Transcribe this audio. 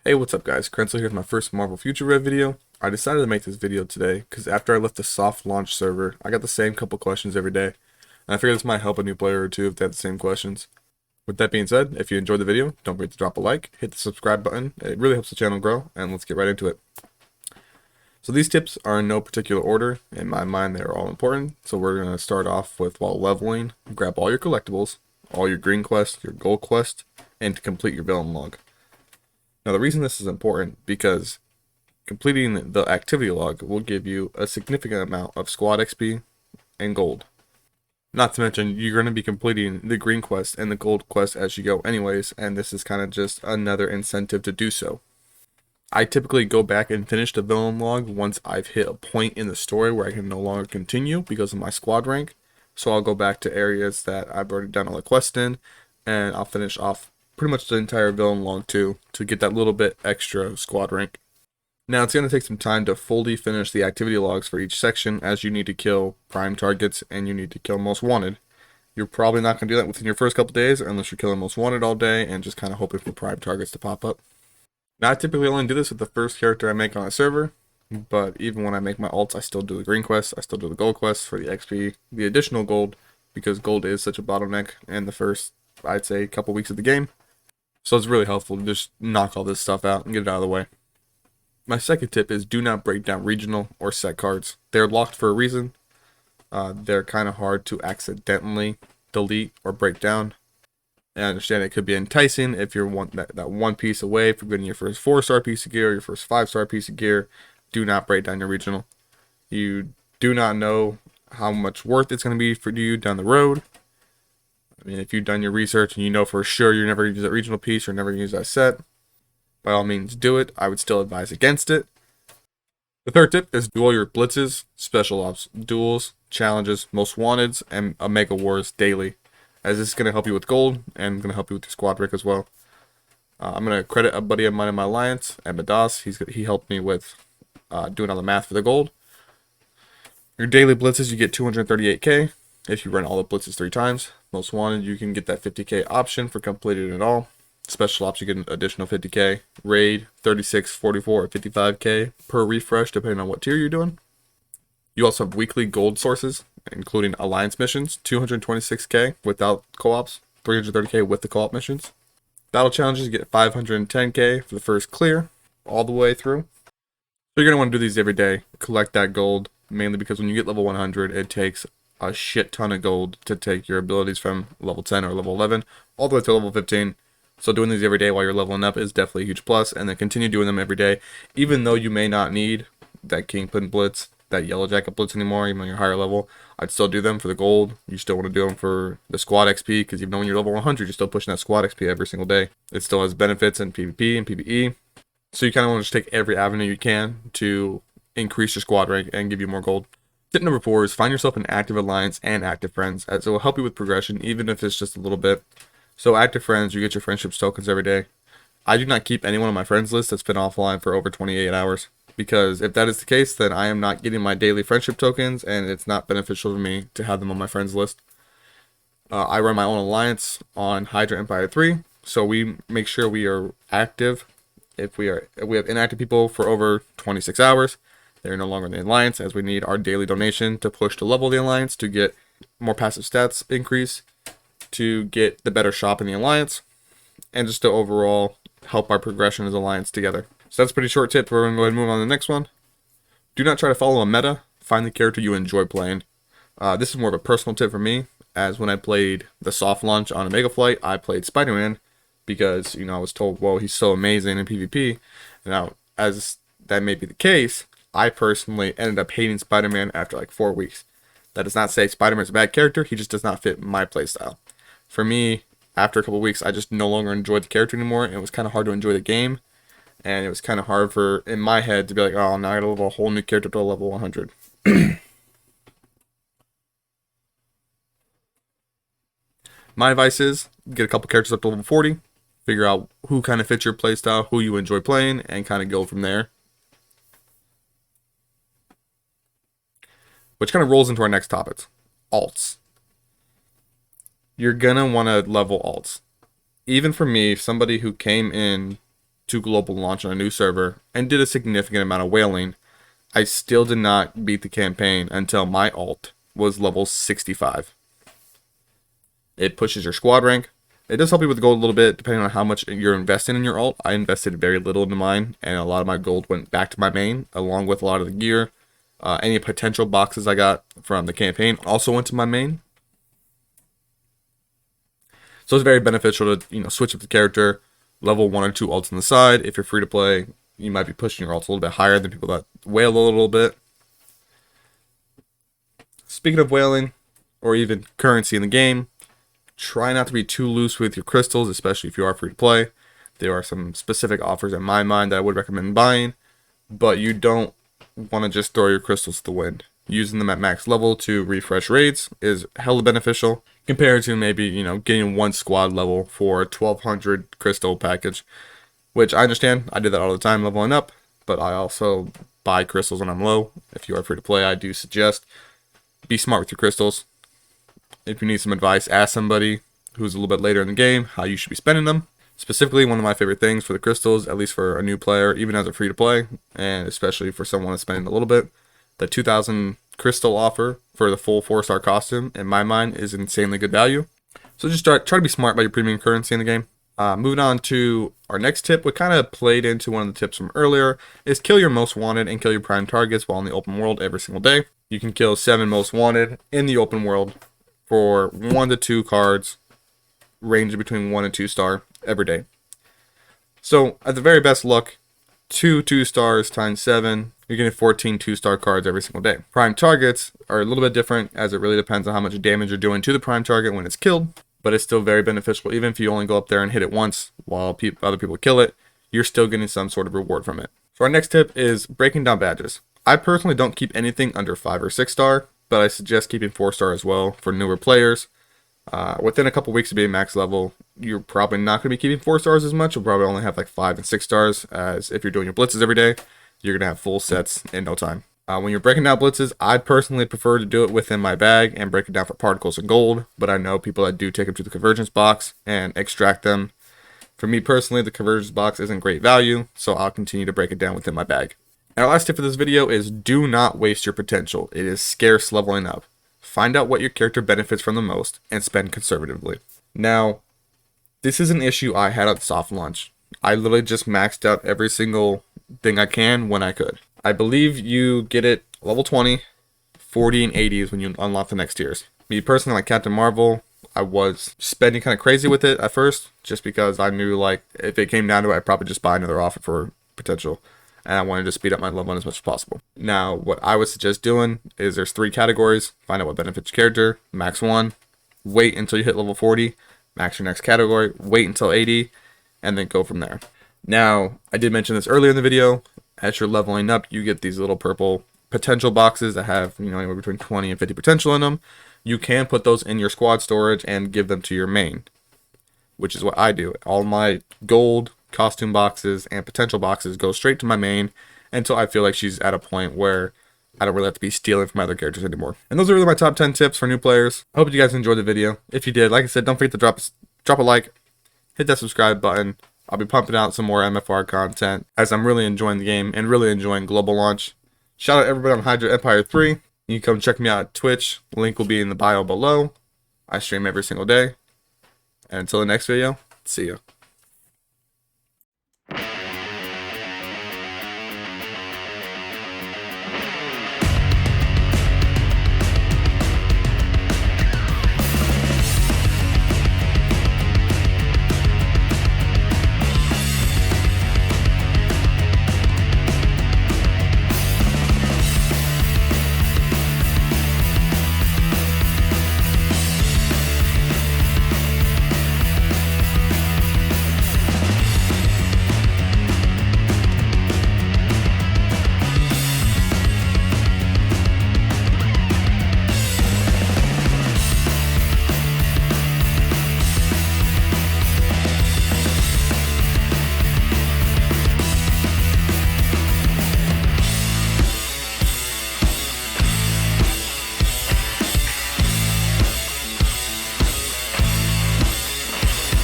Hey, what's up guys? Krenzo here with my first Marvel Future Red video. I decided to make this video today because after I left the soft launch server, I got the same couple questions every day. And I figured this might help a new player or two if they have the same questions. With that being said, if you enjoyed the video, don't forget to drop a like, hit the subscribe button. It really helps the channel grow, and let's get right into it. So these tips are in no particular order. In my mind, they're all important. So we're going to start off with, while leveling, grab all your collectibles, all your green quests, your gold quest, and to complete your villain log. Now the reason this is important because completing the activity log will give you a significant amount of squad XP and gold. Not to mention, you're going to be completing the green quest and the gold quest as you go anyways, and this is kind of just another incentive to do so. I typically go back and finish the villain log once I've hit a point in the story where I can no longer continue because of my squad rank. So I'll go back to areas that I've already done all the quests in, and I'll finish off pretty much the entire villain log too, to get that little bit extra squad rank. Now it's going to take some time to fully finish the activity logs for each section, as you need to kill prime targets and you need to kill most wanted. You're probably not going to do that within your first couple days unless you're killing most wanted all day and just kind of hoping for prime targets to pop up. Now I typically only do this with the first character I make on a server, but even when I make my alts, I still do the green quests, I still do the gold quests for the XP, the additional gold, because gold is such a bottleneck in the first, I'd say, couple weeks of the game. So it's really helpful to just knock all this stuff out and get it out of the way. My second tip is do not break down regional or set cards. They're locked for a reason. They're kind of hard to accidentally delete or break down. And I understand it could be enticing if you're that one piece away from getting your first 4-star piece of gear or your first 5-star piece of gear. Do not break down your regional. You do not know how much worth it's going to be for you down the road. I mean, if you've done your research and you know for sure you're never going to use that regional piece or never going to use that set, by all means do it. I would still advise against it. The third tip is do all your blitzes, special ops, duels, challenges, most wanteds, and Omega Wars daily, as this is going to help you with gold and going to help you with your squad rank as well. I'm going to credit a buddy of mine in my alliance, Emadas. He helped me with doing all the math for the gold. Your daily blitzes, you get 238k if you run all the blitzes 3 times. Most wanted, you can get that 50k option for completing it all. Special ops, you get an additional 50k. Raid, 36, 44, or 55k per refresh, depending on what tier you're doing. You also have weekly gold sources, including alliance missions, 226k without co-ops, 330k with the co-op missions. Battle challenges, you get 510k for the first clear, all the way through. So you're going to want to do these every day, collect that gold, mainly because when you get level 100, it takes a shit ton of gold to take your abilities from level 10 or level 11 all the way to level 15. So doing these every day while you're leveling up is definitely a huge plus, and then continue doing them every day, even though you may not need that Kingpin Blitz, that Yellow Jacket Blitz anymore, even on your higher level. I'd still do them for the gold. You still want to do them for the squad XP, because even though when you're level 100, you're still pushing that squad XP every single day. It still has benefits in PvP and PvE, so you kind of want to just take every avenue you can to increase your squad rank and give you more gold. Tip number 4 is find yourself an active alliance and active friends, as it will help you with progression, even if it's just a little bit. So active friends, you get your friendships tokens every day. I do not keep anyone on my friends list that's been offline for over 28 hours, because if that is the case, then I am not getting my daily friendship tokens, and it's not beneficial to me to have them on my friends list. I run my own alliance on Hydra Empire 3, so we make sure we are active. If we have inactive people for over 26 hours, they're no longer in the alliance, as we need our daily donation to push to level the alliance, to get more passive stats increase, to get the better shop in the alliance, and just to overall help our progression as alliance together. So that's a pretty short tip. We're going to go ahead and move on to the next one. Do not try to follow a meta. Find the character you enjoy playing. This is more of a personal tip for me, as when I played the soft launch on Omega Flight, I played Spider-Man because, I was told, well, he's so amazing in PvP. Now, as that may be the case, I personally ended up hating Spider-Man after like 4 weeks. That does not say Spider-Man's a bad character, he just does not fit my playstyle. For me, after a couple weeks, I just no longer enjoyed the character anymore, and it was kind of hard to enjoy the game. And it was kind of hard in my head, to be like, oh, now I gotta level a whole new character to level 100. My advice is, get a couple characters up to level 40, figure out who kind of fits your playstyle, who you enjoy playing, and kind of go from there. Which kind of rolls into our next topics. Alts. You're gonna want to level alts. Even for me, somebody who came in to global launch on a new server and did a significant amount of whaling, I still did not beat the campaign until my alt was level 65. It pushes your squad rank. It does help you with gold a little bit, depending on how much you're investing in your alt. I invested very little into mine, and a lot of my gold went back to my main, along with a lot of the gear. Any potential boxes I got from the campaign also went to my main. So it's very beneficial to, switch up the character, level 1 or 2 alts on the side. If you're free to play, you might be pushing your alts a little bit higher than people that whale a little bit. Speaking of whaling, or even currency in the game, try not to be too loose with your crystals, especially if you are free to play. There are some specific offers in my mind that I would recommend buying, but you don't want to just throw your crystals to the wind. Using them at max level to refresh raids is hella beneficial compared to maybe, getting one squad level for a 1200 crystal package, which I understand. I did that all the time leveling up, but I also buy crystals when I'm low. If you are free to play, I do suggest be smart with your crystals. If you need some advice, ask somebody who's a little bit later in the game how you should be spending them. Specifically, one of my favorite things for the crystals, at least for a new player, even as a free to play, and especially for someone that's spending a little bit, the 2000 crystal offer for the full 4-star costume, in my mind, is insanely good value. So just try to be smart about your premium currency in the game. Moving on to our next tip, what kind of played into one of the tips from earlier, is kill your most wanted and kill your prime targets while in the open world every single day. You can kill 7 most wanted in the open world for 1 to 2 cards, ranging between 1 and 2 star every day. So at the very best luck, 2 2-stars times 7, you're getting 14 2-star cards every single day. Prime targets are a little bit different, as it really depends on how much damage you're doing to the prime target when it's killed, but it's still very beneficial. Even if you only go up there and hit it once while other people kill it, you're still getting some sort of reward from it. So our next tip is breaking down badges. I personally don't keep anything under 5 or 6 star, but I suggest keeping 4-star as well for newer players. Within a couple weeks of being max level, you're probably not going to be keeping 4 stars as much. You'll probably only have like 5 and 6 stars, as if you're doing your blitzes every day, you're going to have full sets in no time. When you're breaking down blitzes, I personally prefer to do it within my bag and break it down for particles and gold, but I know people that do take them to the convergence box and extract them. For me personally, the convergence box isn't great value, so I'll continue to break it down within my bag. And our last tip for this video is do not waste your potential. It is scarce leveling up. Find out what your character benefits from the most and spend conservatively. Now, this is an issue I had at soft launch. I literally just maxed out every single thing I can when I could. I believe you get it level 20, 40, and 80 is when you unlock the next tiers. Me personally, like Captain Marvel, I was spending kind of crazy with it at first, just because I knew like if it came down to it, I'd probably just buy another offer for potential. And I wanted to speed up my leveling as much as possible. Now, what I would suggest doing is there's 3 categories. Find out what benefits your character, max 1, wait until you hit level 40, max your next category, wait until 80, and then go from there. Now, I did mention this earlier in the video. As you're leveling up, you get these little purple potential boxes that have, anywhere between 20 and 50 potential in them. You can put those in your squad storage and give them to your main, which is what I do. All my gold, costume boxes, and potential boxes go straight to my main until I feel like she's at a point where I don't really have to be stealing from other characters anymore. And those are really my top 10 tips for new players. I hope you guys enjoyed the video. If you did, like I said, don't forget to drop a like, hit that subscribe button. I'll be pumping out some more MFR content as I'm really enjoying the game and really enjoying global launch. Shout out everybody on Hydra Empire 3. You can come check me out at Twitch. Link will be in the bio below. I stream every single day. And until the next video, see ya.